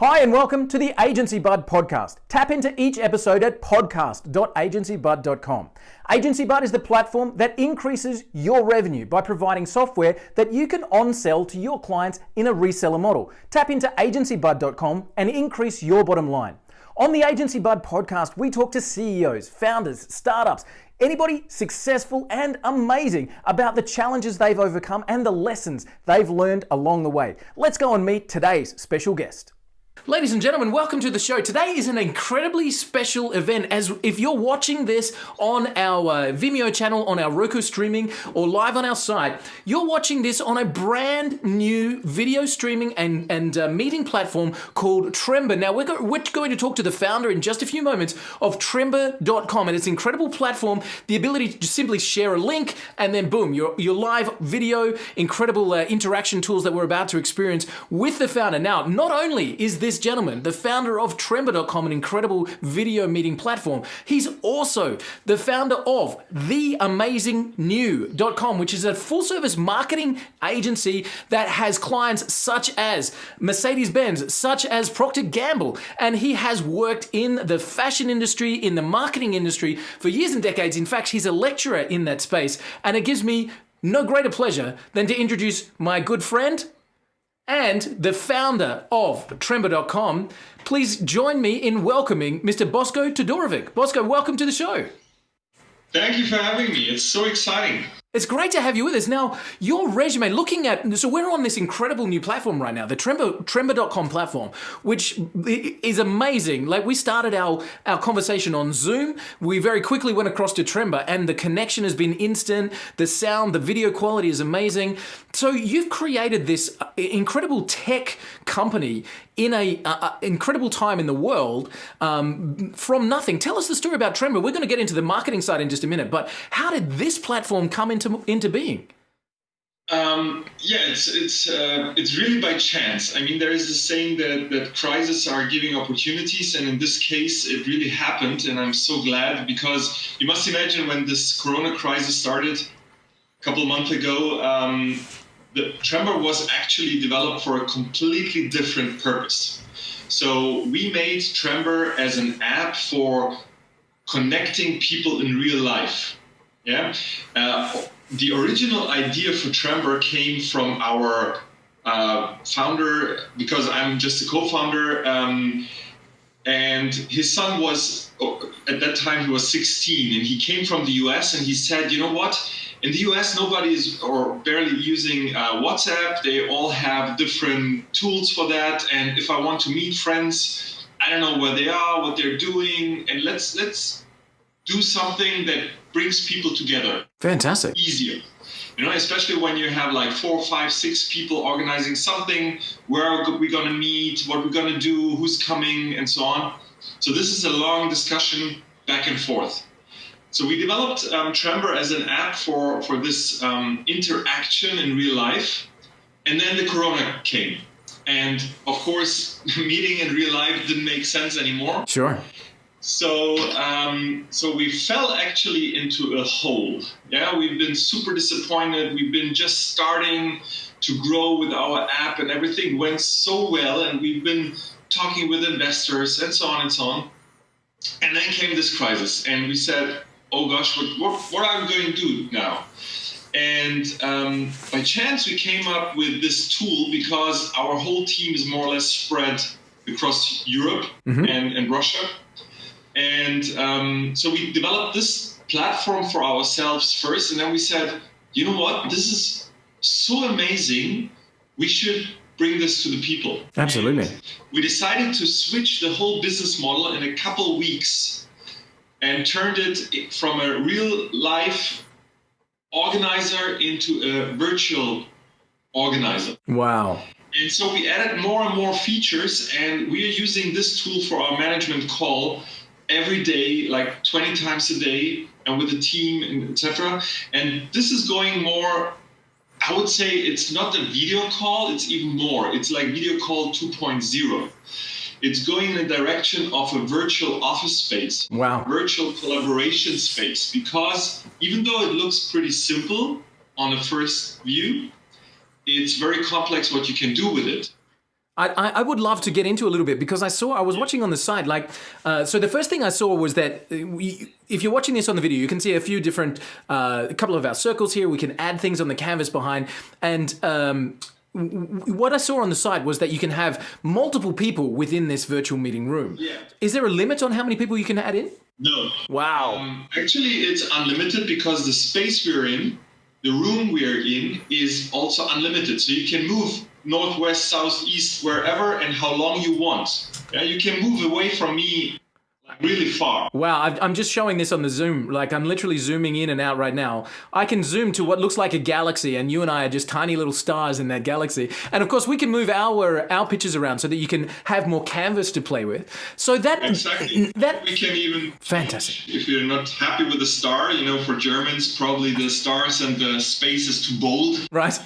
Hi and welcome to the Agency Bud podcast. Tap into each episode at podcast.agencybud.com. Agency Bud is the platform that increases your revenue by providing software that you can on-sell to your clients in a reseller model. Tap into agencybud.com and increase your bottom line. On the Agency Bud podcast, we talk to CEOs, founders, startups, anybody successful and amazing about the challenges they've overcome and the lessons they've learned along the way. Let's go and meet today's special guest. Ladies and gentlemen, welcome to the show. Today is an incredibly special event, as if you're watching this on our Vimeo channel, on our Roku streaming, or live on our site, you're watching this on a brand new video streaming and meeting platform called Trember. Now, we're going to talk to the founder in just a few moments of Trember.com, and it's an incredible platform, the ability to just simply share a link, and then boom, your live video, incredible interaction tools that we're about to experience with the founder. Now, not only is this gentleman, the founder of Trember.com, an incredible video meeting platform, he's also the founder of theamazingnew.com, which is a full-service marketing agency that has clients such as Mercedes-Benz, such as Procter & Gamble, and he has worked in the fashion industry, in the marketing industry for years and decades. In fact, he's a lecturer in that space, and it gives me no greater pleasure than to introduce my good friend and the founder of Trember.com. Please join me in welcoming Mr. Bosko Todorovic. Bosko, welcome to the show. Thank you for having me. It's so exciting. It's great to have you with us. Now, your resume, so we're on this incredible new platform right now, the Trember.com platform, which is amazing. Like, we started our conversation on Zoom. We very quickly went across to Trember, and the connection has been instant. The sound, the video quality is amazing. So you've created this incredible tech company in a incredible time in the world from nothing. Tell us the story about Trember. We're going to get into the marketing side in just a minute, but how did this platform come into being? It's really by chance. I mean, there is a saying that crises are giving opportunities, and in this case, it really happened, and I'm so glad, because you must imagine when this Corona crisis started a couple of months ago, the Trember was actually developed for a completely different purpose. So we made Trember as an app for connecting people in real life. Yeah. The original idea for Trember came from our founder, because I'm just a co-founder, and his son was, at that time, he was 16, and he came from the US, and he said, you know what? In the US, nobody is or barely using WhatsApp. They all have different tools for that. And if I want to meet friends, I don't know where they are, what they're doing. And let's do something that brings people together. Fantastic. Easier. You know, especially when you have like 4, 5, 6 people organizing something, where are we going to meet, what we're going to do, who's coming, and so on. So this is a long discussion back and forth. So we developed Trember as an app for this interaction in real life. And then the Corona came. And of course, meeting in real life didn't make sense anymore. Sure. So we fell actually into a hole. Yeah, we've been super disappointed. We've been just starting to grow with our app, and everything went so well. And we've been talking with investors and so on and so on. And then came this crisis, and we said, oh gosh, what are we going to do now? And by chance, we came up with this tool, because our whole team is more or less spread across Europe and Russia. And so we developed this platform for ourselves first, and then we said, you know what, this is so amazing, we should bring this to the people. Absolutely. And we decided to switch the whole business model in a couple weeks, and turned it from a real life organizer into a virtual organizer. Wow. And so we added more and more features, and we are using this tool for our management call every day, like 20 times a day, and with the team, and etc. And this is going more, I would say it's not a video call, it's even more. It's like video call 2.0. It's going in the direction of a virtual office space, virtual collaboration space, because even though it looks pretty simple on the first view, it's very complex what you can do with it. I would love to get into a little bit because I was watching on the side, like, so the first thing I saw was that if you're watching this on the video, you can see a few different, a couple of our circles here. We can add things on the canvas behind. And what I saw on the side was that you can have multiple people within this virtual meeting room. Yeah. Is there a limit on how many people you can add in? No. Wow. Actually, it's unlimited because the space we're in, the room we're in, is also unlimited. So you can move northwest, southeast, wherever and how long you want. Yeah, you can move away from me really far. Wow, I'm just showing this on the Zoom. Like, I'm literally zooming in and out right now. I can zoom to what looks like a galaxy, and you and I are just tiny little stars in that galaxy. And of course, we can move our pictures around so that you can have more canvas to play with. So that exactly. That we can even fantastic. If you're not happy with the star, for Germans, probably the stars and the space is too bold. Right.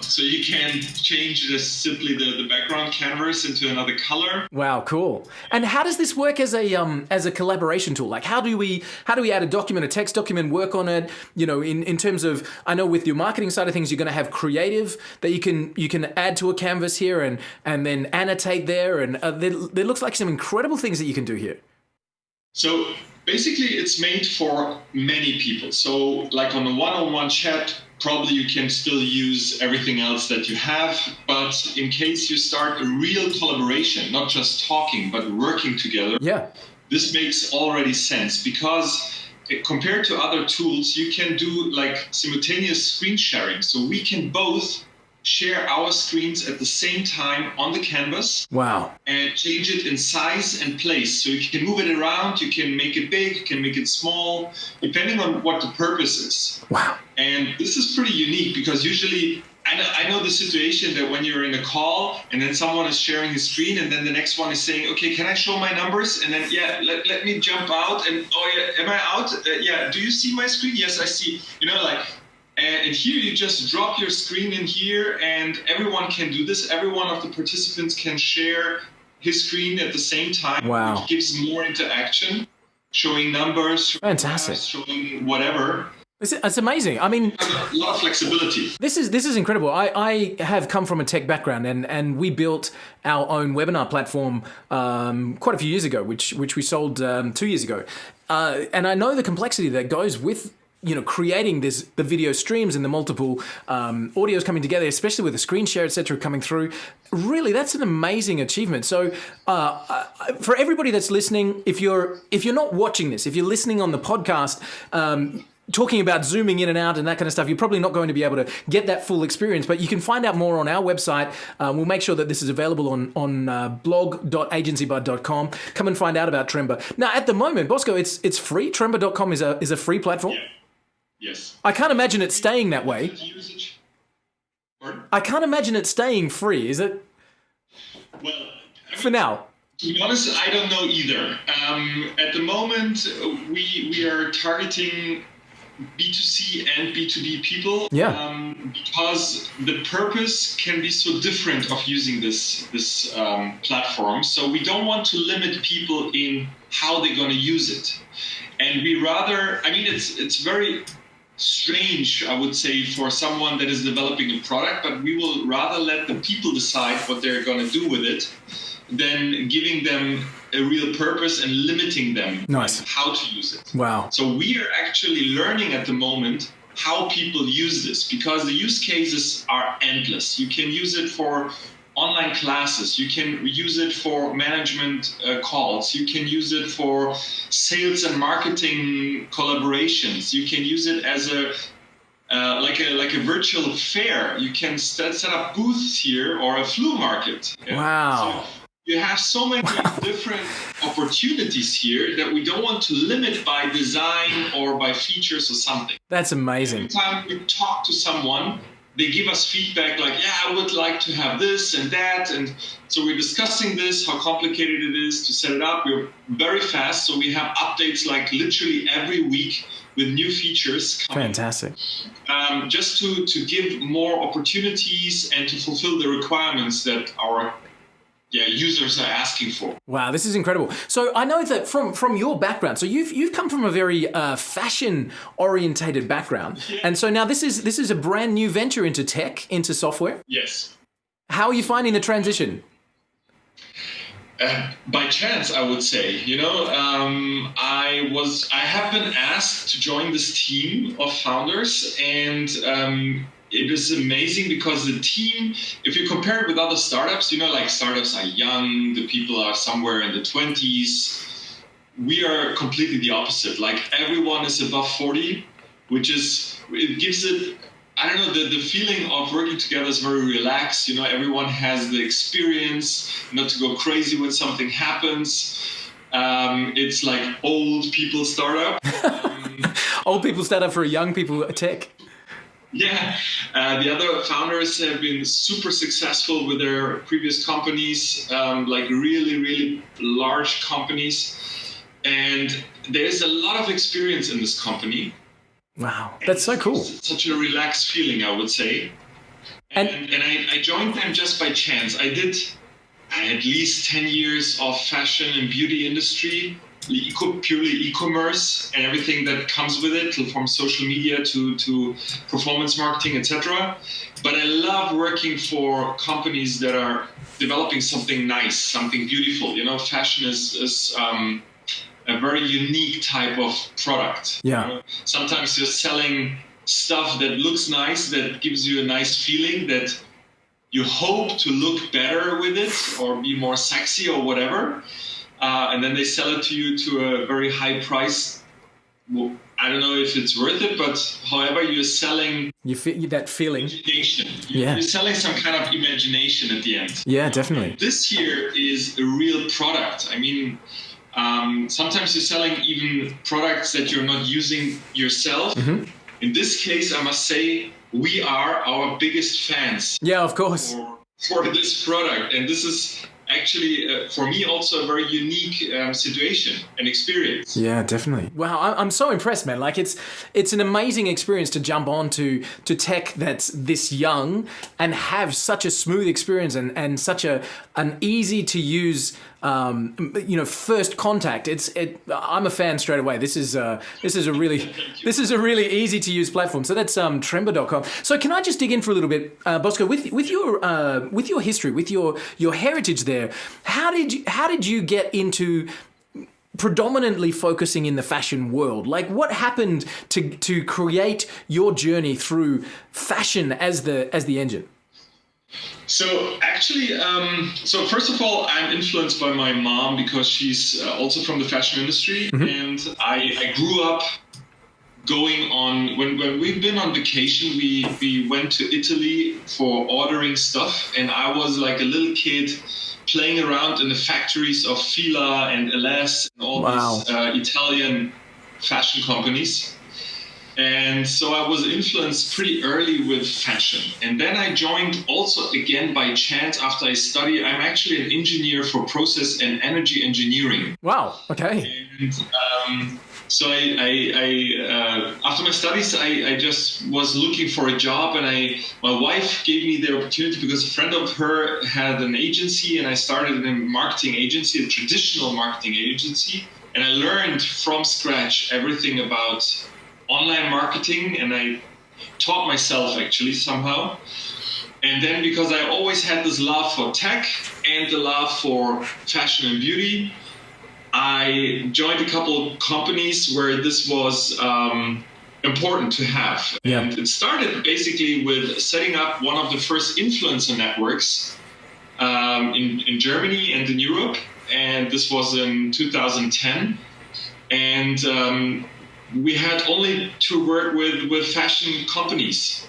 So you can change simply the background canvas into another color. Wow, cool. And how does this work as a collaboration tool? Like, how do we add a document, a text document, work on it? In terms of, I know with your marketing side of things, you're going to have creative that you can add to a canvas here and then annotate there, and there looks like some incredible things that you can do here. So basically, it's made for many people. So like on a one-on-one chat, probably you can still use everything else that you have. But in case you start a real collaboration, not just talking, but working together, this makes already sense because compared to other tools, you can do like simultaneous screen sharing. So we can both share our screens at the same time on the canvas. Wow. And change it in size and place. So you can move it around, you can make it big, you can make it small, depending on what the purpose is. Wow. And this is pretty unique because usually I know the situation that when you're in a call and then someone is sharing his screen and then the next one is saying, okay, can I show my numbers? And then, let me jump out and, am I out? Do you see my screen? Yes, I see. And here you just drop your screen in here and everyone can do this. Every one of the participants can share his screen at the same time. Wow. Which gives more interaction, showing numbers, fantastic, showing whatever. It's amazing. I mean, a lot of flexibility. This is incredible. I have come from a tech background, and we built our own webinar platform quite a few years ago, which we sold 2 years ago. And I know the complexity that goes with creating the video streams and the multiple audios coming together, especially with the screen share, etc., coming through. Really, that's an amazing achievement. So for everybody that's listening, if you're not watching this, if you're listening on the podcast, talking about zooming in and out and that kind of stuff, you're probably not going to be able to get that full experience, but you can find out more on our website. We'll make sure that this is available on blog.agencybud.com. Come and find out about Trember. Now, at the moment, Bosko, it's free. Trember.com is a free platform. Yeah. Yes. I can't imagine it staying that way. I can't imagine it staying free, is it? Well, for now. To be honest, I don't know either. At the moment, we are targeting B2C and B2B people. Yeah. Because the purpose can be so different of using this platform. So we don't want to limit people in how they're going to use it. And we rather, it's very strange, I would say, for someone that is developing a product, but we will rather let the people decide what they're going to do with it than giving them a real purpose and limiting them nice. How to use it. Wow. So we are actually learning at the moment how people use this because the use cases are endless. You can use it for online classes, you can use it for management calls, you can use it for sales and marketing collaborations, you can use it as like a virtual fair. You can set up booths here or a flea market. Yeah? Wow. So you have so many different opportunities here that we don't want to limit by design or by features or something. That's amazing. Every time we talk to someone, they give us feedback like, I would like to have this and that. And so we're discussing this, how complicated it is to set it up. We're very fast. So we have updates like literally every week with new features coming. Fantastic. Just to give more opportunities and to fulfill the requirements that our users are asking for. Wow, this is incredible. So I know that from your background, so you've come from a very fashion orientated background, and so now this is a brand new venture into tech, into software. Yes. How are you finding the transition? By chance, I would say. I have been asked to join this team of founders, and it is amazing because the team, if you compare it with other startups, like startups are young, the people are somewhere in the 20s. We are completely the opposite. Like everyone is above 40, it gives it, I don't know, the feeling of working together is very relaxed. Everyone has the experience not to go crazy when something happens. It's like old people startup. Old people startup for young people tech. Yeah. The other founders have been super successful with their previous companies, like really, really large companies. And there's a lot of experience in this company. Wow, that's so cool. Such a relaxed feeling, I would say. And I joined them just by chance. I had at least 10 years of fashion and beauty industry, purely e-commerce and everything that comes with it, from social media to performance marketing, etc. But I love working for companies that are developing something nice, something beautiful. Fashion is a very unique type of product. Yeah. Sometimes you're selling stuff that looks nice, that gives you a nice feeling, that you hope to look better with it or be more sexy or whatever. And then they sell it to you to a very high price. Well, I don't know if it's worth it, but however, you're selling... You feel that feeling. Imagination. You're selling some kind of imagination at the end. Yeah, definitely. This here is a real product. I mean... sometimes you're selling even products that you're not using yourself. Mm-hmm. In this case, I must say, we are our biggest fans. Yeah, of course. For this product. And this is actually, for me, also a very unique situation and experience. Yeah, definitely. Wow, I'm so impressed, man. Like it's an amazing experience to jump on to tech that's this young and have such a smooth experience and such an easy to use first contact. I'm a fan straight away. This is a really easy to use platform. So that's Trember.com. So can I just dig in for a little bit, Bosko, with your history, with your heritage there? How did you get into predominantly focusing in the fashion world? Like, what happened to create your journey through fashion as the engine? So actually, so first of all, I'm influenced by my mom because she's also from the fashion industry. Mm-hmm. And I grew up going on, when we've been on vacation, we went to Italy for ordering stuff. And I was like a little kid playing around in the factories of Fila and LS and all these Italian fashion companies. And so I was influenced pretty early with fashion. And then I joined also again by chance after I studied. I'm actually an engineer for process and energy engineering. Wow, okay. And so I after my studies, I just was looking for a job, and my wife gave me the opportunity because a friend of her had an agency, and I started a marketing agency, a traditional marketing agency. And I learned from scratch everything about online marketing, and I taught myself actually somehow. And then because I always had this love for tech and the love for fashion and beauty, I joined a couple of companies where this was important to have. Yeah. And it started basically with setting up one of the first influencer networks in Germany and in Europe. And this was in 2010. And we had only to work with fashion companies,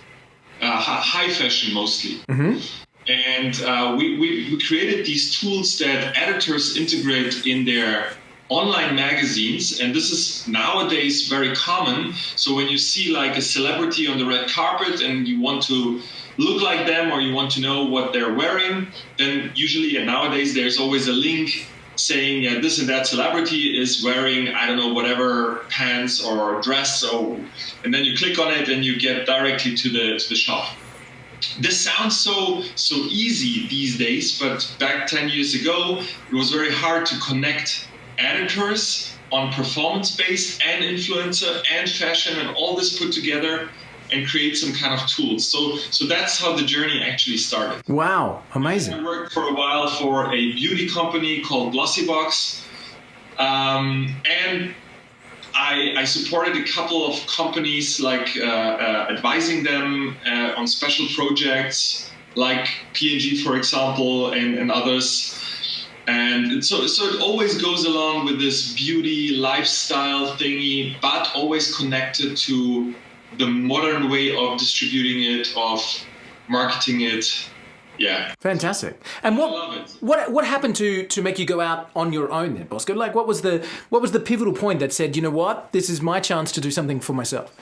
high fashion mostly. Mm-hmm. And we created these tools that editors integrate in their online magazines. And this is nowadays very common. So when you see like a celebrity on the red carpet and you want to look like them or you want to know what they're wearing, then usually, and nowadays, there's always a link saying, yeah, this and that celebrity is wearing, I don't know, whatever pants or dress, and then you click on it and you get directly to the shop. This sounds so easy these days, but back 10 years ago, it was very hard to connect editors on performance-based and influencer and fashion and all this put together and create some kind of tools. So that's how the journey actually started. Wow, amazing. I worked for a while for a beauty company called Glossybox, and I supported a couple of companies, like advising them on special projects, like P&G, for example, and others. And so it always goes along with this beauty lifestyle thingy, but always connected to the modern way of distributing it, of marketing it. Yeah. Fantastic. And what happened to make you go out on your own then, Bosko? Like, what was the pivotal point that said, you know what, this is my chance to do something for myself?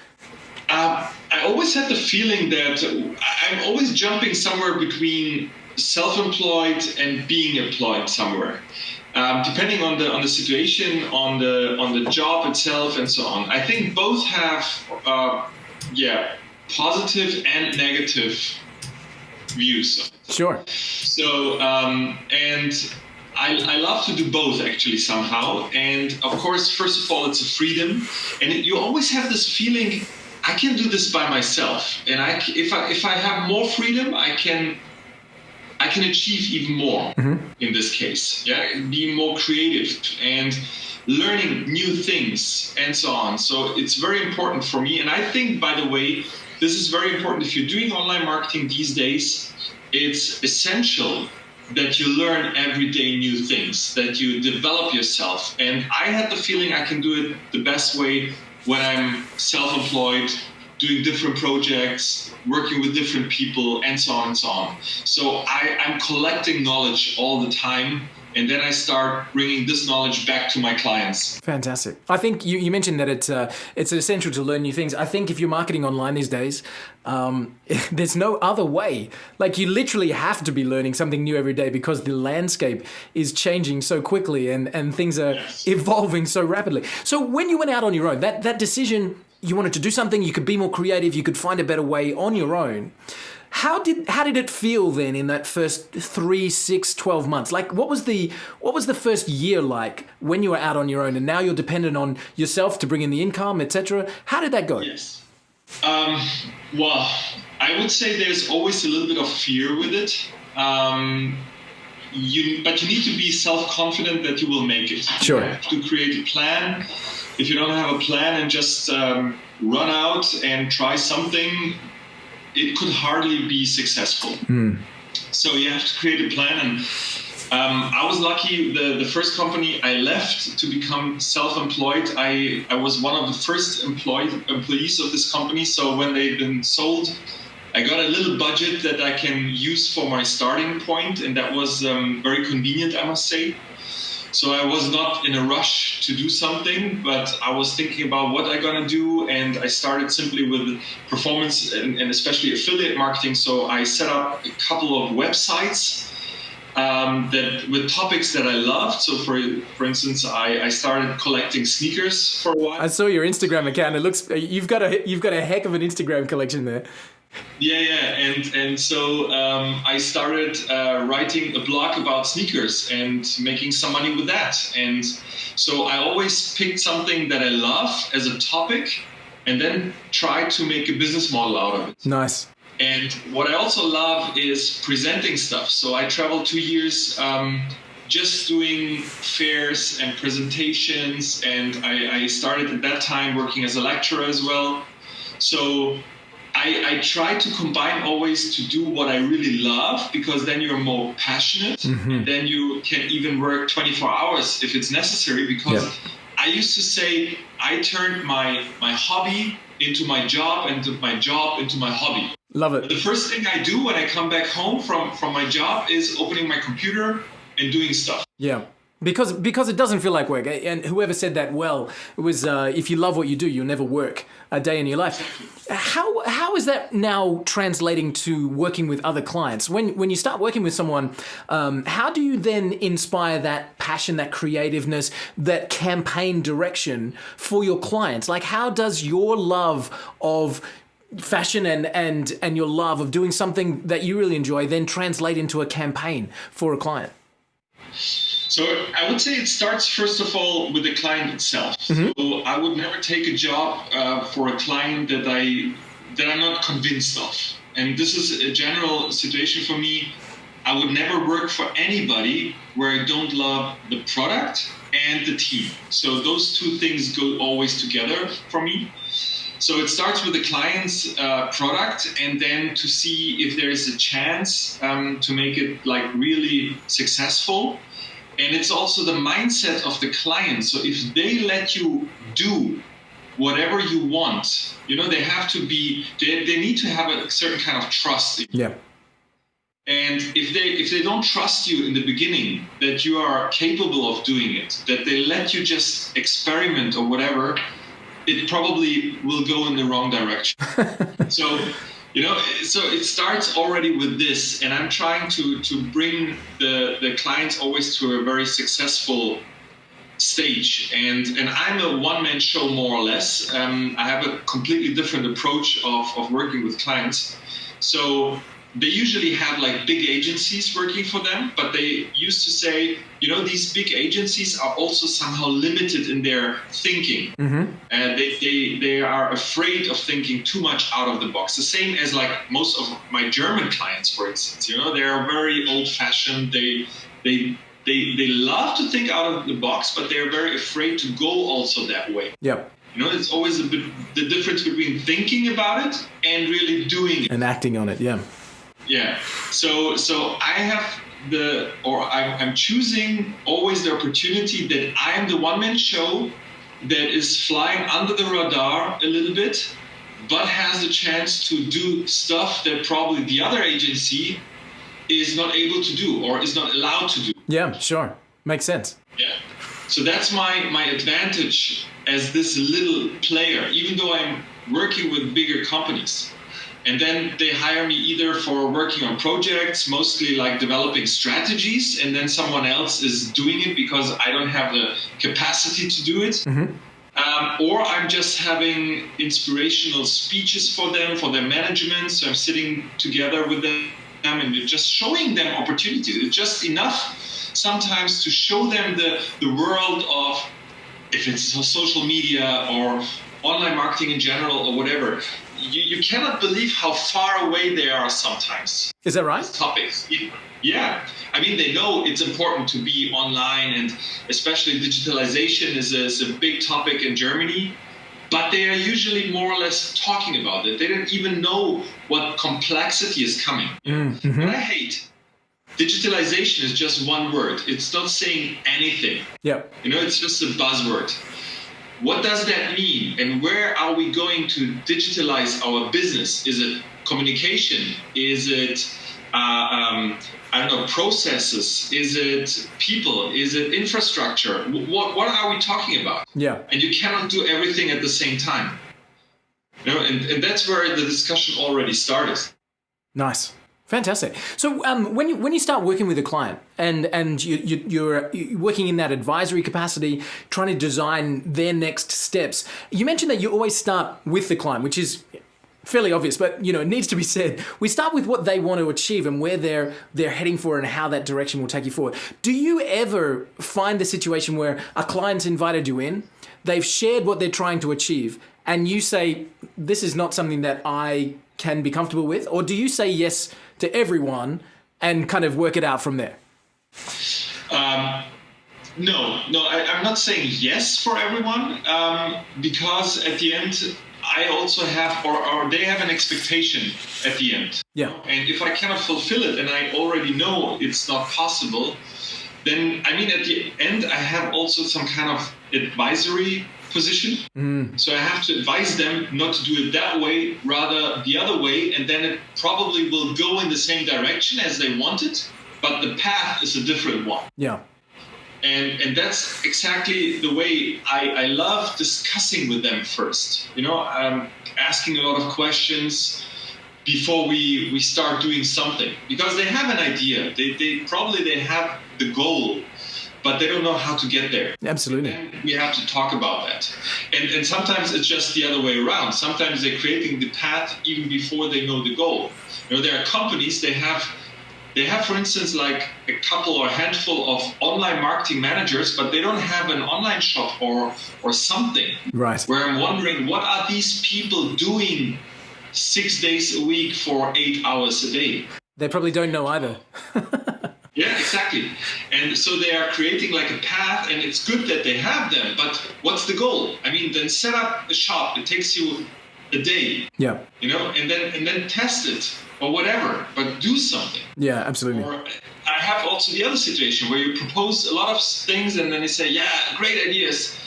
I always had the feeling that I'm always jumping somewhere between self-employed and being employed somewhere, depending on the situation, on the job itself, and so on. I think both have positive and negative views of it. Sure. So and I love to do both actually somehow. And of course, first of all, it's a freedom, and you always have this feeling, I can do this by myself, and if I have more freedom, I can achieve even more. In this case, being more creative and learning new things and so on. So it's very important for me. And I think, by the way, this is very important. If you're doing online marketing these days, it's essential that you learn every day new things, that you develop yourself. And I had the feeling I can do it the best way when I'm self-employed, doing different projects, working with different people, and so on and so on. So I'm collecting knowledge all the time, and then I start bringing this knowledge back to my clients. Fantastic. I think you mentioned that it's essential to learn new things. I think if you're marketing online these days, there's no other way. Like, you literally have to be learning something new every day because the landscape is changing so quickly and things are evolving so rapidly. So when you went out on your own, that decision, you wanted to do something, you could be more creative, you could find a better way on your own. How did it feel then in that first 3, 6, 12 months? Like, what was the first year like when you were out on your own and now you're dependent on yourself to bring in the income, etc.? How did that go? Yes. Well, I would say there's always a little bit of fear with it. But you need to be self-confident that you will make it. Sure. You have to create a plan. If you don't have a plan and just run out and try something, it could hardly be successful. So you have to create a plan. And I was lucky. The first company I left to become self-employed, I was one of the first employees of this company. So when they've been sold, I got a little budget that I can use for my starting point, and that was very convenient, I must say. So I was not in a rush to do something, but I was thinking about what I'm going to do, and I started simply with performance and especially affiliate marketing. So I set up a couple of websites that with topics that I loved. So for instance, I started collecting sneakers for a while. I saw your Instagram account. It looks you've got a heck of an Instagram collection there. And so I started writing a blog about sneakers and making some money with that. And so I always picked something that I love as a topic and then try to make a business model out of it. Nice. And what I also love is presenting stuff. So I traveled 2 years just doing fairs and presentations, and I started at that time working as a lecturer as well. So I try to combine always to do what I really love, because then you're more passionate, and then you can even work 24 hours if it's necessary, because I used to say I turned my hobby into my job and my job into my hobby. Love it. The first thing I do when I come back home from my job is opening my computer and doing stuff. Yeah. Because it doesn't feel like work. And whoever said that well, it was if you love what you do, you'll never work a day in your life. How is that now translating to working with other clients? When you start working with someone, how do you then inspire that passion, that creativeness, that campaign direction for your clients? Like, how does your love of fashion and your love of doing something that you really enjoy then translate into a campaign for a client? So I would say it starts, first of all, with the client itself. So I would never take a job for a client that I that I'm not convinced of. And this is a general situation for me. I would never work for anybody where I don't love the product and the team. So those two things go always together for me. So it starts with the client's product, and then to see if there is a chance to make it like really successful. And it's also the mindset of the client. So if they let you do whatever you want, they have to be, they need to have a certain kind of trust in you. Yeah. And if they don't trust you in the beginning that you are capable of doing it, that they let you just experiment or whatever, it probably will go in the wrong direction. So it starts already with this, and I'm trying to bring the clients always to a very successful stage. And I'm a one-man show, more or less. I have a completely different approach of working with clients. So they usually have like big agencies working for them, but they used to say, these big agencies are also somehow limited in their thinking. Mm-hmm. And they are afraid of thinking too much out of the box. The same as like most of my German clients, for instance. They are very old-fashioned. They love to think out of the box, but they're very afraid to go also that way. Yep. It's always a bit the difference between thinking about it and really doing it. And acting on it, yeah. Yeah. So I have I'm choosing always the opportunity that I am the one-man show that is flying under the radar a little bit, but has a chance to do stuff that probably the other agency is not able to do or is not allowed to do. Yeah, sure. Makes sense. Yeah. So that's my advantage as this little player, even though I'm working with bigger companies. And then they hire me either for working on projects, mostly like developing strategies, and then someone else is doing it because I don't have the capacity to do it. Mm-hmm. Or I'm just having inspirational speeches for them, for their management. So I'm sitting together with them and just showing them opportunities. It's just enough sometimes to show them the world of, if it's social media or online marketing in general or whatever. You cannot believe how far away they are sometimes. Is that right? Topics. Yeah. I mean, they know it's important to be online, and especially digitalization is a big topic in Germany, but they are usually more or less talking about it. They don't even know what complexity is coming. Mm-hmm. What I hate, digitalization is just one word. It's not saying anything. Yep. It's just a buzzword. What does that mean? And where are we going to digitalize our business? Is it communication? Is it, processes? Is it people? Is it infrastructure? What are we talking about? Yeah. And you cannot do everything at the same time. And that's where the discussion already started. Nice. Fantastic. So when you start working with a client and you're working in that advisory capacity, trying to design their next steps, you mentioned that you always start with the client, which is fairly obvious, but it needs to be said. We start with what they want to achieve and where they're heading for and how that direction will take you forward. Do you ever find the situation where a client's invited you in, they've shared what they're trying to achieve, and you say, this is not something that I can be comfortable with? Or do you say yes to everyone and kind of work it out from there? No, I'm not saying yes for everyone, because at the end, I also have, or they have an expectation at the end. Yeah. And if I cannot fulfill it and I already know it's not possible, then, at the end, I have also some kind of advisory position. So I have to advise them not to do it that way, rather the other way, and then it probably will go in the same direction as they want it, but the path is a different one. Yeah. And that's exactly the way I love discussing with them first. Asking a lot of questions before we start doing something, because they have an idea. They have the goal, but they don't know how to get there. Absolutely. And we have to talk about that. And sometimes it's just the other way around. Sometimes they're creating the path even before they know the goal. There are companies, they have, for instance, like a couple or a handful of online marketing managers, but they don't have an online shop or something. Right. Where I'm wondering, what are these people doing 6 days a week for 8 hours a day. They probably don't know either. Yeah, exactly. And so they are creating like a path, and it's good that they have them, but what's the goal? I mean, then set up a shop. It takes you a day. Yeah. You know, and then test it or whatever, but do something. Yeah, absolutely. Or I have also the other situation where you propose a lot of things and then they say, yeah, great ideas.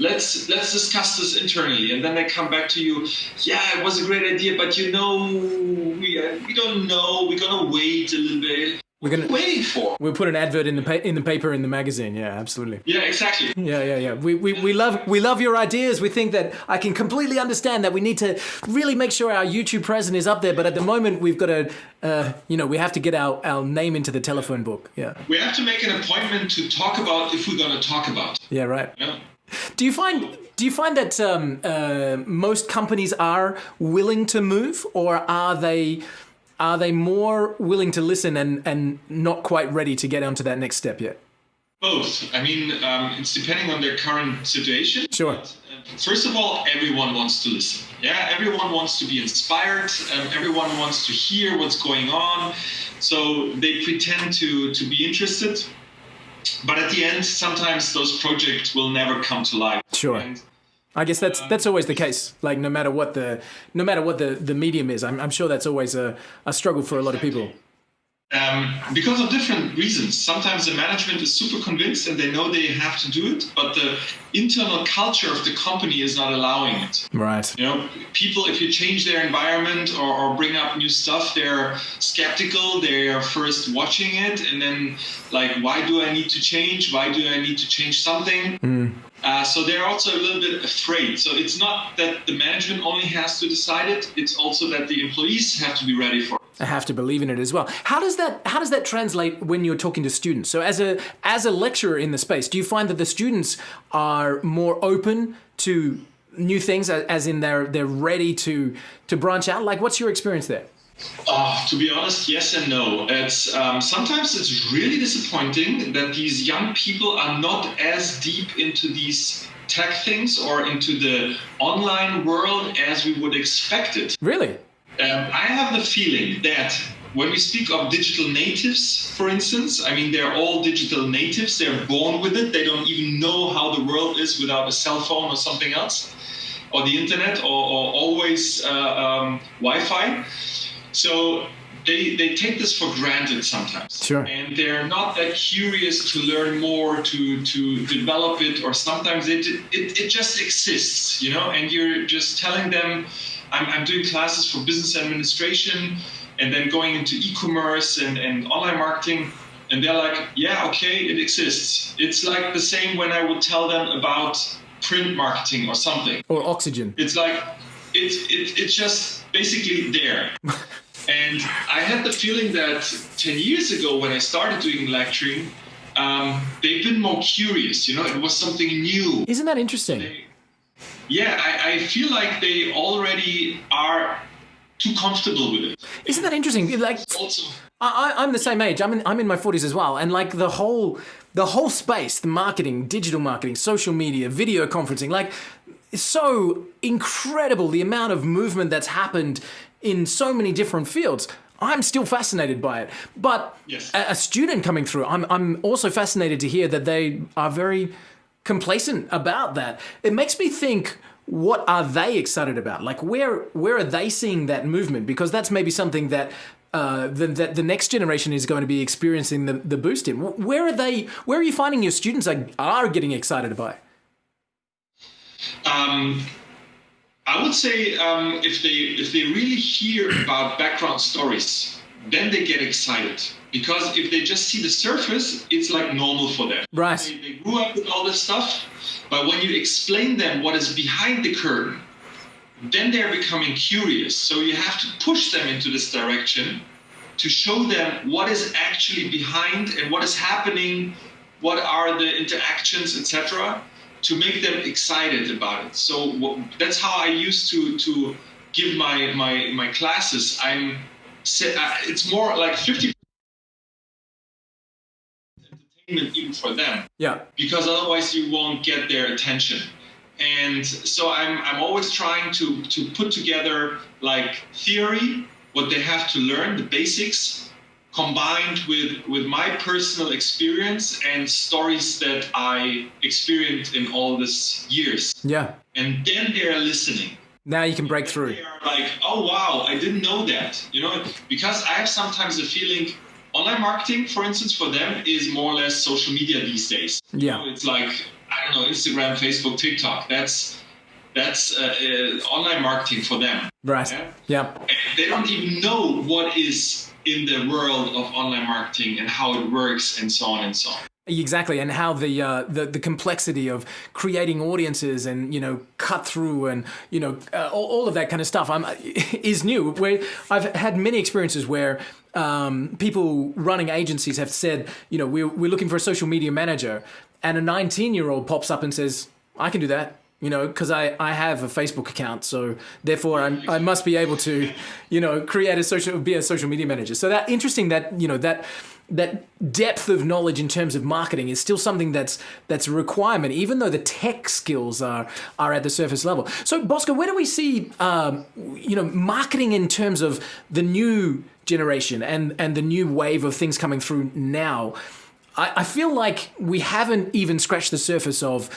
Let's discuss this internally. And then they come back to you, yeah, it was a great idea, but we don't know. We're going to wait a little bit. Waiting for. We'll put an advert in the paper, in the magazine. Yeah, absolutely. Yeah, exactly. Yeah. We love your ideas. We think that I can completely understand that we need to really make sure our YouTube presence is up there. But at the moment, we've got to, we have to get our name into the telephone book. Yeah. We have to make an appointment to talk about if we're going to talk about. Yeah, right. Yeah. Do you find that most companies are willing to move, or are they more willing to listen and not quite ready to get onto that next step yet? Both. I mean, it's depending on their current situation. Sure. But, first of all, everyone wants to listen. Yeah, everyone wants to be inspired. Everyone wants to hear what's going on. So they pretend to be interested. But at the end, sometimes those projects will never come to life. Sure. And I guess that's always the case. Like no matter what the medium is, I'm sure that's always a struggle for a lot of people. Because of different reasons. Sometimes the management is super convinced and they know they have to do it, but the internal culture of the company is not allowing it. Right. You know, people, if you change their environment or bring up new stuff, they're skeptical. They are first watching it and then like, why do I need to change? Why do I need to change something? So they're also a little bit afraid. So it's not that the management only has to decide it. It's also that the employees have to be ready for it. I have to believe in it as well. How does that translate when you're talking to students? So as a lecturer in the space, do you find that the students are more open to new things, as in they're ready to branch out? Like, what's your experience there? To be honest, yes and no. It's sometimes it's really disappointing that these young people are not as deep into these tech things or into the online world as we would expect it. Really? I have the feeling that when we speak of digital natives, for instance, I mean, they're all digital natives. They're born with it. They don't even know how the world is without a cell phone or something else, or the internet, or always Wi-Fi. So they take this for granted sometimes. Sure. And they're not that curious to learn more, to develop it, or sometimes it just exists, you know, and you're just telling them, I'm doing classes for business administration and then going into e-commerce and online marketing. And they're like, yeah, okay, it exists. It's like the same when I would tell them about print marketing or something. Or oxygen. It's like, it's just basically there. And I had the feeling that 10 years ago when I started doing lecturing, they've been more curious, you know, it was something new. Isn't that interesting? I feel like they already are too comfortable with it. Isn't that interesting? Like, also, I'm the same age. I'm in my 40s as well, and like the whole space, the marketing, digital marketing, social media, video conferencing, like it's so incredible the amount of movement that's happened in so many different fields. I'm still fascinated by it, but yes. A student coming through, I'm also fascinated to hear that they are very complacent about that. It makes me think, what are they excited about? Like, where are they seeing that movement? Because that's maybe something that the next generation is going to be experiencing the boost in. Where are you finding your students are getting excited by? I would say if they really hear about background stories, then they get excited. Because if they just see the surface, it's like normal for them. Right. They grew up with all this stuff, but when you explain them what is behind the curtain, then they're becoming curious. So you have to push them into this direction to show them what is actually behind and what is happening, what are the interactions, etc., to make them excited about it. So that's how I used to give my classes. It's more like 50% entertainment even for them. Yeah. Because otherwise you won't get their attention. And so I'm always trying to put together like theory, what they have to learn, the basics, combined with my personal experience and stories that I experienced in all these years. Yeah. And then they're listening. Now you can break through. They are like, oh wow, I didn't know that. Because I have sometimes a feeling online marketing, for instance, for them is more or less social media these days. Yeah. It's like, I don't know, Instagram, Facebook, TikTok. That's online marketing for them. Right. Yeah. And they don't even know what is in the world of online marketing and how it works and so on and so on. Exactly, and how the complexity of creating audiences and cut through and all of that kind of stuff is new. Where I've had many experiences where people running agencies have said, we're looking for a social media manager, and a 19-year-old pops up and says, I can do that. Because I have a Facebook account, so therefore I must be able to, be a social media manager. So that interesting that that depth of knowledge in terms of marketing is still something that's a requirement, even though the tech skills are at the surface level. So Bosko, where do we see marketing in terms of the new generation and the new wave of things coming through now? I feel like we haven't even scratched the surface of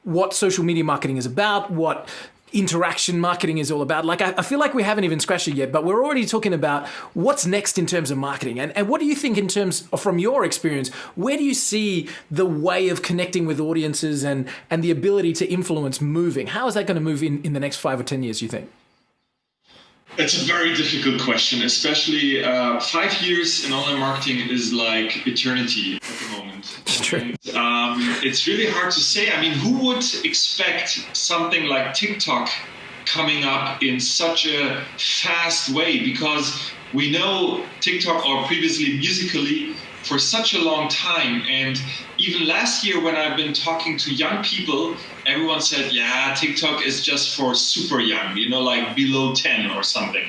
what social media marketing is about, what interaction marketing is all about. Like, I feel like we haven't even scratched it yet, but we're already talking about what's next in terms of marketing. And what do you think in terms of, from your experience, where do you see the way of connecting with audiences and the ability to influence moving? How is that going to move in the next 5 or 10 years, you think? It's a very difficult question, especially 5 years in online marketing is like eternity at the moment. It's true. And, it's really hard to say. I mean, who would expect something like TikTok coming up in such a fast way? Because we know TikTok, or previously Musical.ly, for such a long time. And even last year when I've been talking to young people, everyone said, yeah, TikTok is just for super young, like below 10 or something.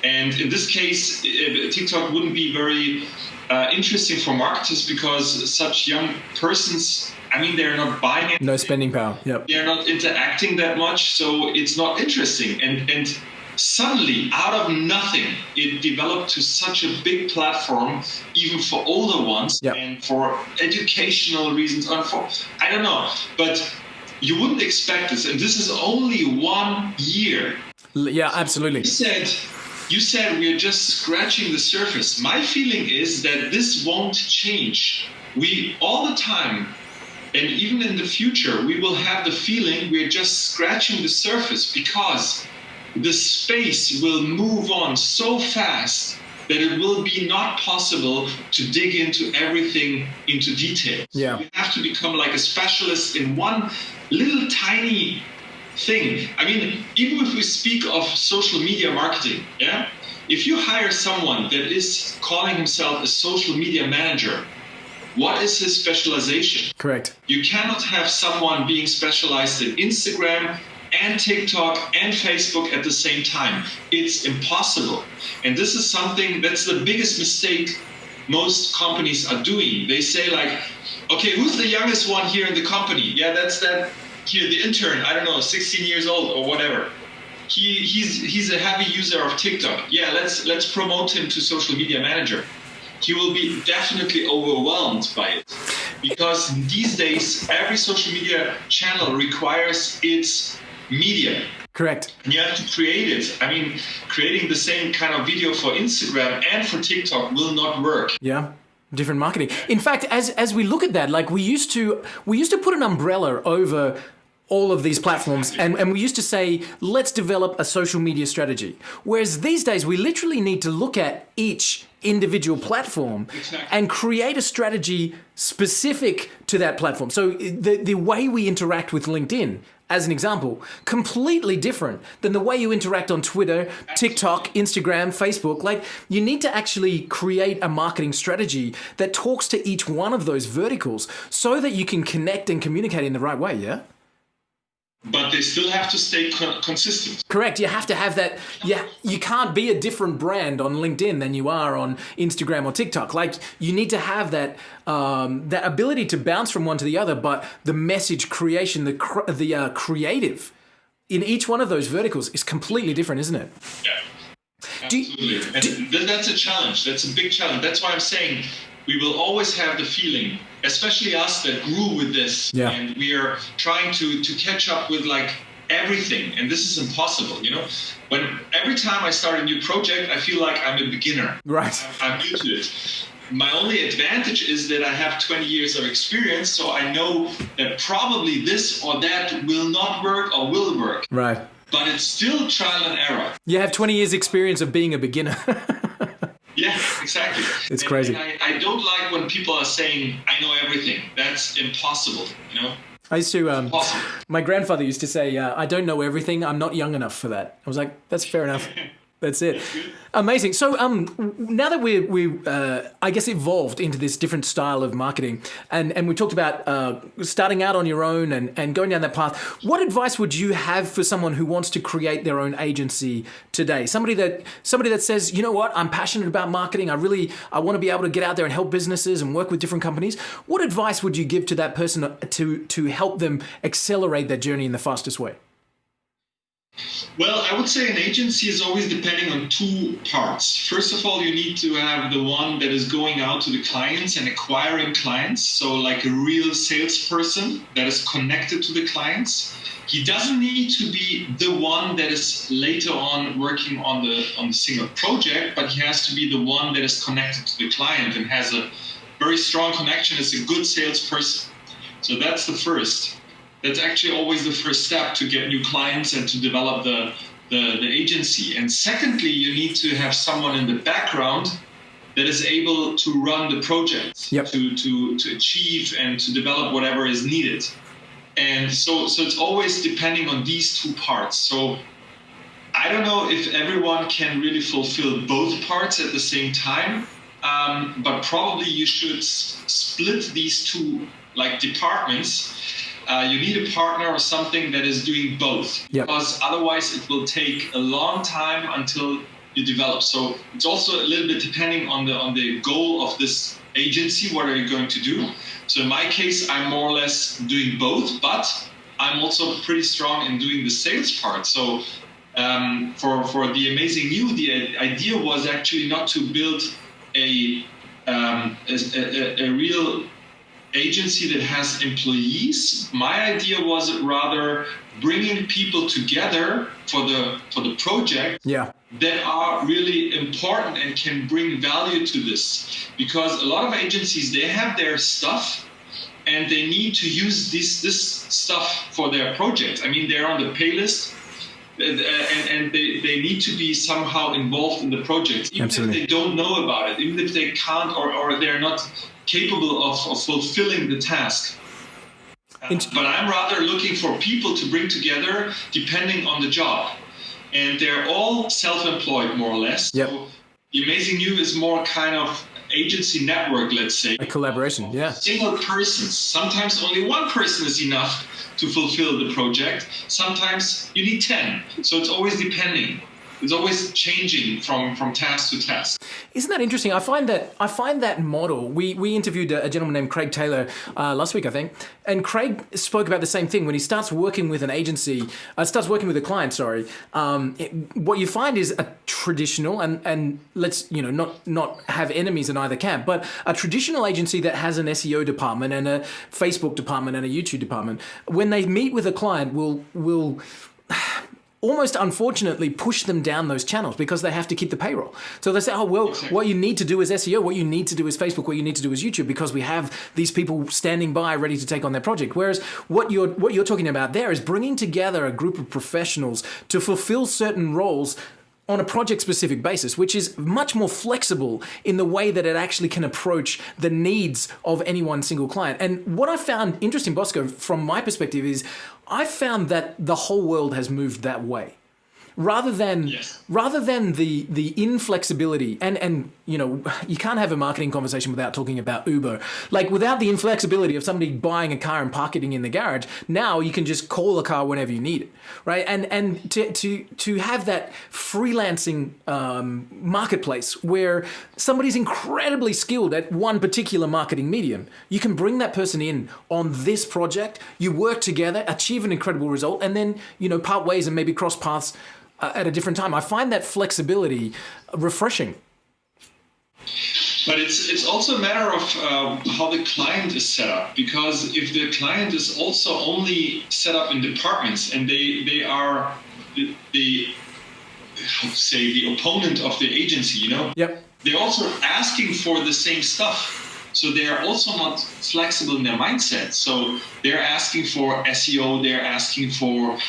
And in this case, TikTok wouldn't be very interesting for marketers because such young persons, they're not buying it. No spending power. Yep. They're not interacting that much, so it's not interesting. And suddenly, out of nothing, it developed to such a big platform, even for older ones, yep, and for educational reasons, I don't know. But you wouldn't expect this, and this is only 1 year. Yeah, absolutely. You said we're just scratching the surface. My feeling is that this won't change. We, all the time, and even in the future, we will have the feeling we're just scratching the surface, because the space will move on so fast that it will be not possible to dig into everything into detail. Yeah. You have to become like a specialist in one little tiny thing. Even if we speak of social media marketing, yeah, if you hire someone that is calling himself a social media manager, what is his specialization? Correct. You cannot have someone being specialized in Instagram and TikTok and Facebook at the same time. It's impossible. And this is something that's the biggest mistake most companies are doing. They say like, okay, who's the youngest one here in the company? Yeah, that's that here, the intern, I don't know, 16 years old or whatever. He's a heavy user of TikTok. Yeah, let's promote him to social media manager. He will be definitely overwhelmed by it, because these days every social media channel requires its media. Correct. And you have to create it. Creating the same kind of video for Instagram and for TikTok will not work. Yeah. Different marketing. In fact, as we look at that, like we used to put an umbrella over all of these platforms, and we used to say, let's develop a social media strategy. Whereas these days, we literally need to look at each individual platform and create a strategy specific to that platform. So the way we interact with LinkedIn, as an example, completely different than the way you interact on Twitter, TikTok, Instagram, Facebook. Like, you need to actually create a marketing strategy that talks to each one of those verticals so that you can connect and communicate in the right way, yeah? but they still have to stay consistent. Correct. You have to have that. Yeah, you can't be a different brand on LinkedIn than you are on Instagram or TikTok. Like, you need to have that that ability to bounce from one to the other, but the message creation, the creative in each one of those verticals is completely different, isn't it? Yeah, absolutely. And that's a challenge. That's a big challenge. That's why I'm saying we will always have the feeling, especially us that grew with this, and we are trying to catch up with like everything, and this is impossible. When every time I start a new project, I feel like I'm a beginner. Right. I'm new to it. My only advantage is that I have 20 years of experience, so I know that probably this or that will not work or will work. Right. But it's still trial and error. You have 20 years experience of being a beginner. Yeah, exactly. It's crazy. And I don't like when people are saying, I know everything. That's impossible, I used to, my grandfather used to say, I don't know everything. I'm not young enough for that. I was like, that's fair enough. That's it. Amazing. So now that we I guess, evolved into this different style of marketing, and we talked about starting out on your own and going down that path, what advice would you have for someone who wants to create their own agency today? Somebody that says, you know what, I'm passionate about marketing. I want to be able to get out there and help businesses and work with different companies. What advice would you give to that person to help them accelerate their journey in the fastest way? Well, I would say an agency is always depending on two parts. First of all, you need to have the one that is going out to the clients and acquiring clients. So like a real salesperson that is connected to the clients. He doesn't need to be the one that is later on working on the single project, but he has to be the one that is connected to the client and has a very strong connection as a good salesperson. So that's the first. That's actually always the first step to get new clients and to develop the agency. And secondly, you need to have someone in the background that is able to run the project, to achieve and to develop whatever is needed. And so it's always depending on these two parts. So I don't know if everyone can really fulfill both parts at the same time, but probably you should split these two like departments. You need a partner or something that is doing both, because otherwise it will take a long time until you develop. So it's also a little bit depending on the goal of this agency. What are you going to do? So in my case, I'm more or less doing both, but I'm also pretty strong in doing the sales part. So for the Amazing You, the idea was actually not to build a real agency that has employees. My idea was rather bringing people together for the project that are really important and can bring value to this. Because a lot of agencies, they have their stuff and they need to use this stuff for their project. I mean, they're on the pay list and they need to be somehow involved in the project, even if they don't know about it, even if they can't or they're not capable of fulfilling the task. But I'm rather looking for people to bring together depending on the job. And they're all self-employed, more or less. So the Amazing You is more kind of agency network, let's say. A collaboration, Single persons. Sometimes only one person is enough to fulfill the project. Sometimes you need 10. So it's always depending. It's always changing from task to task. Isn't that interesting? I find that model. We interviewed a gentleman named Craig Taylor last week, I think, and Craig spoke about the same thing. When he starts working with an agency, starts working with a client. What you find is a traditional and let's not have enemies in either camp, but a traditional agency that has an SEO department and a Facebook department and a YouTube department. When they meet with a client, will almost unfortunately push them down those channels because they have to keep the payroll. So they say, what you need to do is SEO, what you need to do is Facebook, what you need to do is YouTube, because we have these people standing by ready to take on their project. Whereas what you're talking about there is bringing together a group of professionals to fulfill certain roles on a project-specific basis, which is much more flexible in the way that it actually can approach the needs of any one single client. And what I found interesting, Bosko, from my perspective, is I found that the whole world has moved that way. rather than Yes. the inflexibility and you can't have a marketing conversation without talking about Uber. Like without the inflexibility of somebody buying a car and parking it in the garage, now you can just call a car whenever you need it, right? And to have that freelancing marketplace where somebody's incredibly skilled at one particular marketing medium, you can bring that person in on this project, you work together, achieve an incredible result, and then part ways and maybe cross paths at a different time. I find that flexibility refreshing. But it's also a matter of how the client is set up, because if the client is also only set up in departments and they are the opponent of the agency, Yep. they're also asking for the same stuff. So they are also not flexible in their mindset. So they're asking for SEO, they're asking for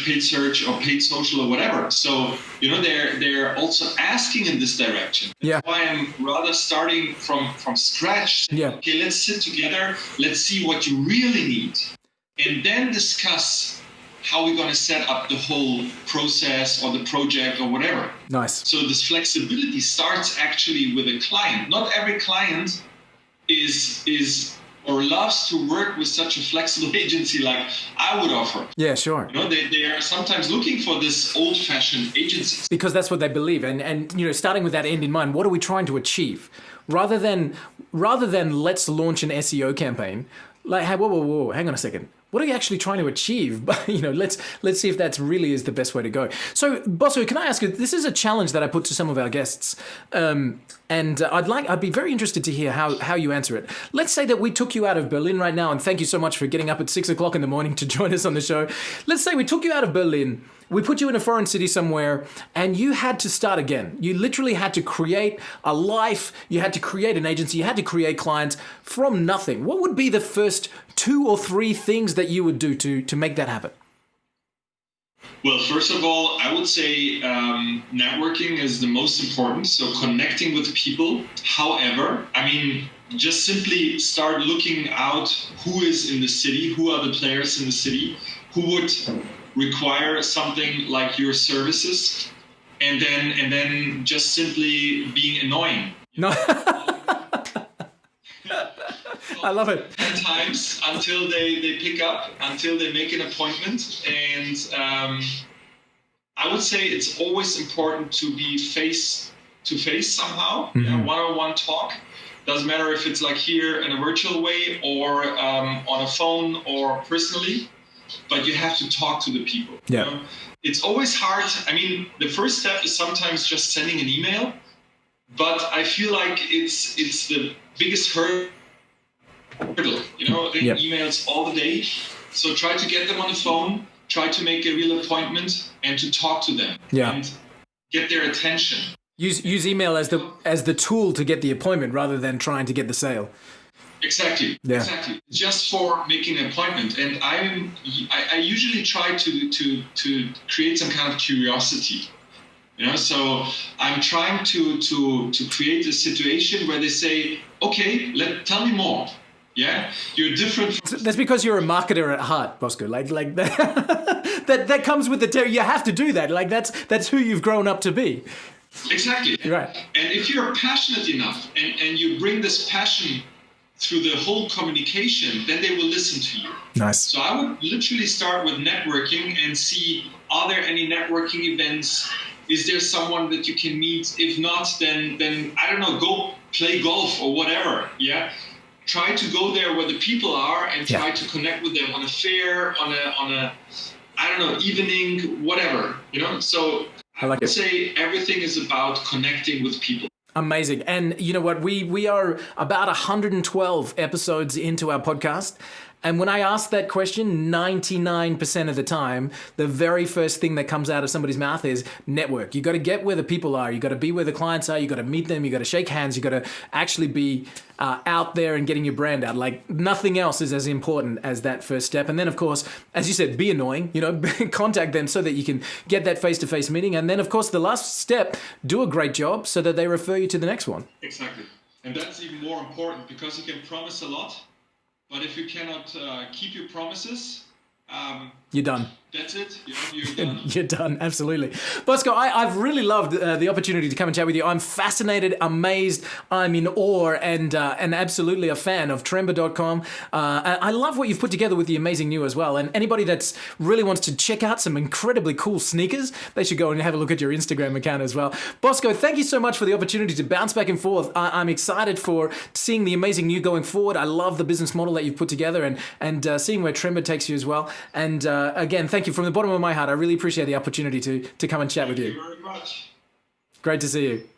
paid search or paid social or whatever. So, they're also asking in this direction. Yeah. That's why I'm rather starting from scratch. Yeah. Okay, let's sit together. Let's see what you really need. And then discuss how we're going to set up the whole process or the project or whatever. Nice. So this flexibility starts actually with a client. Not every client is or loves to work with such a flexible agency like I would offer. Yeah, sure. They are sometimes looking for this old-fashioned agency. Because that's what they believe. And starting with that end in mind, what are we trying to achieve? Rather than let's launch an SEO campaign, like, hey, whoa, hang on a second. What are you actually trying to achieve? Let's see if that's really is the best way to go. So, Bosko, can I ask you? This is a challenge that I put to some of our guests, and I'd be very interested to hear how you answer it. Let's say that we took you out of Berlin right now, and thank you so much for getting up at 6 o'clock in the morning to join us on the show. Let's say we took you out of Berlin. We put you in a foreign city somewhere and you had to start again. You literally had to create a life. You had to create an agency. You had to create clients from nothing. What would be the first 2 or 3 things that you would do to make that happen? Well, first of all, I would say networking is the most important. So connecting with people. However, just simply start looking out who is in the city, who are the players in the city, who would require something like your services, and then just simply being annoying. No. I love it. 10 times until they pick up, until they make an appointment. And I would say it's always important to be face to face somehow, one-on-one talk. Doesn't matter if it's like here in a virtual way or on a phone or personally. But you have to talk to the people. Yeah. It's always hard. The first step is sometimes just sending an email, but I feel like it's the biggest hurdle. Emails all the day. So try to get them on the phone, try to make a real appointment and to talk to them and get their attention. Use email as the tool to get the appointment rather than trying to get the sale. Exactly. Yeah. Exactly. Just for making an appointment, and I usually try to create some kind of curiosity. So I'm trying to create a situation where they say, okay, tell me more. Yeah, you're different. That's because you're a marketer at heart, Bosko. Like that comes with the you have to do that. Like that's who you've grown up to be. Exactly. Right. And if you're passionate enough and you bring this passion through the whole communication, then they will listen to you. Nice. So I would literally start with networking and see, are there any networking events? Is there someone that you can meet? If not, then I don't know, go play golf or whatever. Yeah. Try to go there where the people are and try to connect with them on a fair, on a I don't know, evening, whatever. So I would say everything is about connecting with people. Amazing. And you know what? We are about 112 episodes into our podcast. And when I ask that question, 99% of the time, the very first thing that comes out of somebody's mouth is network. You got to get where the people are. You got to be where the clients are. You got to meet them. You got to shake hands. You got to actually be out there and getting your brand out. Like nothing else is as important as that first step. And then, of course, as you said, be annoying. Contact them so that you can get that face-to-face meeting. And then, of course, the last step, do a great job so that they refer you to the next one. Exactly. And that's even more important because you can promise a lot. But if you cannot keep your promises, you're done. That's it. You're done. You're done, absolutely. Bosko, I've really loved the opportunity to come and chat with you. I'm fascinated, amazed, I'm in awe, and absolutely a fan of Trember.com. I love what you've put together with the amazing new as well. And anybody that's really wants to check out some incredibly cool sneakers, they should go and have a look at your Instagram account as well. Bosko, thank you so much for the opportunity to bounce back and forth. I'm excited for seeing the amazing new going forward. I love the business model that you've put together and seeing where Trember takes you as well. And again, thank you from the bottom of my heart. I really appreciate the opportunity to come and chat with you. Thank you very much. Great to see you.